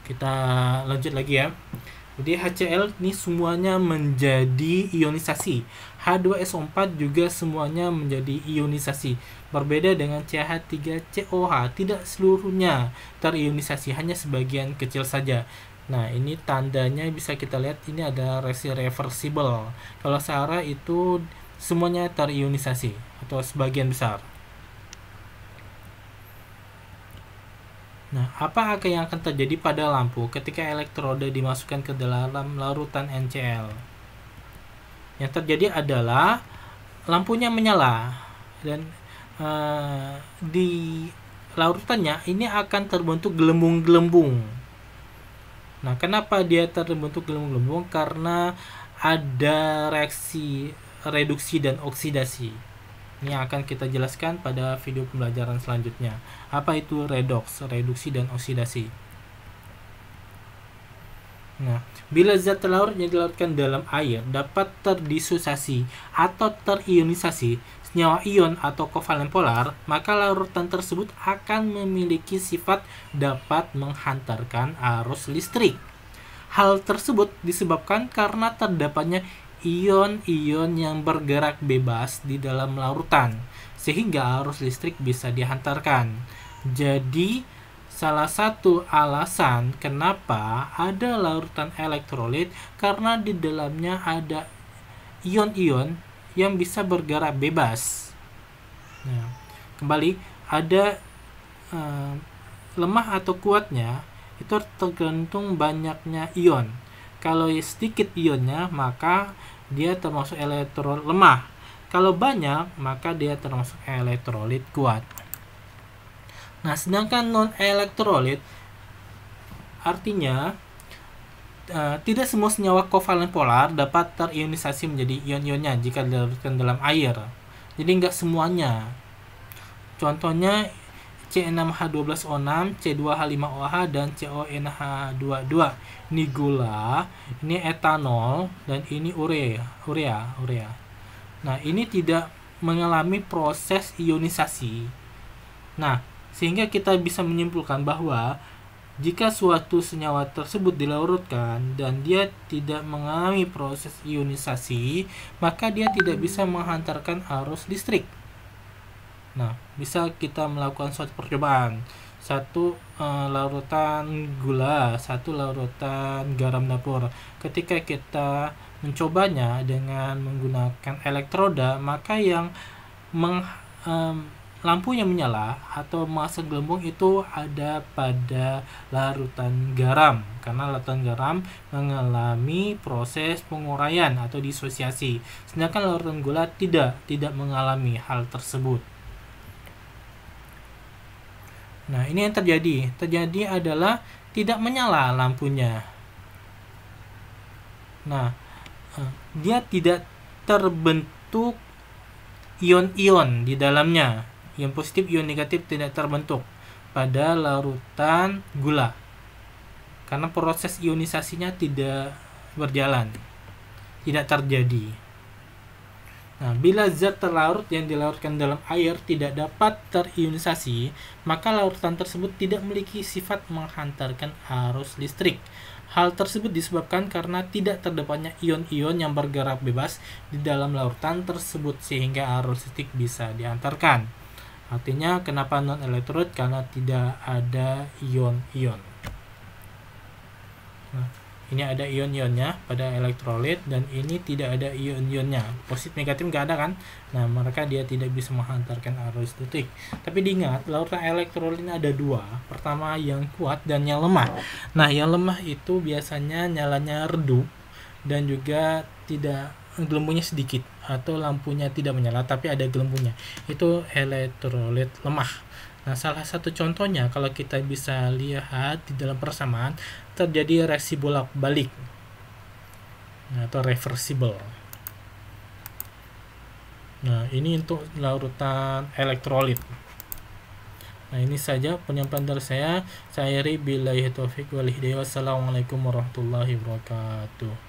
kita lanjut lagi ya. Jadi HCl ini semuanya menjadi ionisasi. H2SO4 juga semuanya menjadi ionisasi. Berbeda dengan CH3COH, tidak seluruhnya terionisasi, hanya sebagian kecil saja. Nah, ini tandanya bisa kita lihat, ini ada reaksi reversible. Kalau searah itu semuanya terionisasi atau sebagian besar. Nah, apa yang akan terjadi pada lampu ketika elektroda dimasukkan ke dalam larutan NCl? Yang terjadi adalah lampunya menyala dan di larutannya ini akan terbentuk gelembung-gelembung. Nah, kenapa dia terbentuk gelembung-gelembung? Karena ada reaksi reduksi dan oksidasi. Ini akan kita jelaskan pada video pembelajaran selanjutnya. Apa itu redoks, reduksi dan oksidasi? Nah, bila zat larut yang dilarutkan dalam air dapat terdisosiasi atau terionisasi senyawa ion atau kovalen polar, maka larutan tersebut akan memiliki sifat dapat menghantarkan arus listrik. Hal tersebut disebabkan karena terdapatnya ion-ion yang bergerak bebas di dalam larutan, sehingga arus listrik bisa dihantarkan. Jadi, salah satu alasan kenapa ada larutan elektrolit karena di dalamnya ada ion-ion yang bisa bergerak bebas. Nah, kembali ada lemah atau kuatnya itu tergantung banyaknya ion. Kalau sedikit ionnya, maka dia termasuk elektrolit lemah. Kalau banyak, maka dia termasuk elektrolit kuat. Nah, sedangkan non-elektrolit artinya tidak semua senyawa kovalen polar dapat terionisasi menjadi ion-ionnya jika dilarutkan dalam air. Jadi nggak semuanya. Contohnya C6H12O6, C2H5OH, dan CONH22. Ini gula, ini etanol, dan ini urea. Nah, ini tidak mengalami proses ionisasi. Nah, sehingga kita bisa menyimpulkan bahwa jika suatu senyawa tersebut dilarutkan dan dia tidak mengalami proses ionisasi, maka dia tidak bisa menghantarkan arus listrik. Nah, bisa kita melakukan suatu percobaan. Satu larutan gula, satu larutan garam dapur. Ketika kita mencobanya dengan menggunakan elektroda, maka yang lampunya menyala atau masa gelembung itu ada pada larutan garam, karena larutan garam mengalami proses penguraian atau disosiasi, sedangkan larutan gula tidak mengalami hal tersebut. Nah, ini yang terjadi adalah tidak menyala lampunya. Nah, dia tidak terbentuk ion-ion di dalamnya. Ion positif, ion negatif tidak terbentuk pada larutan gula. Karena proses ionisasinya tidak berjalan. Tidak terjadi. Nah, bila zat terlarut yang dilarutkan dalam air tidak dapat terionisasi, maka larutan tersebut tidak memiliki sifat menghantarkan arus listrik. Hal tersebut disebabkan karena tidak terdapatnya ion-ion yang bergerak bebas di dalam larutan tersebut sehingga arus listrik bisa diantarkan. Artinya kenapa non-elektrolit? Karena tidak ada ion-ion. Nah, ini ada ion-ionnya pada elektrolit dan ini tidak ada ion-ionnya. Positif negatif nggak ada kan? Nah, maka dia tidak bisa menghantarkan arus listrik. Tapi diingat, larutan elektrolit ini ada dua. Pertama yang kuat dan yang lemah. Nah, yang lemah itu biasanya nyalanya redup dan juga tidak gelembungnya sedikit atau lampunya tidak menyala tapi ada gelembungnya. Itu elektrolit lemah. Nah, salah satu contohnya kalau kita bisa lihat di dalam persamaan terjadi reaksi bolak-balik atau reversible. Nah, ini untuk larutan elektrolit. Nah, ini saja penyampaian dari saya. Saya Ri billahi taufik wal hidayah. Wassalamualaikum warahmatullahi wabarakatuh.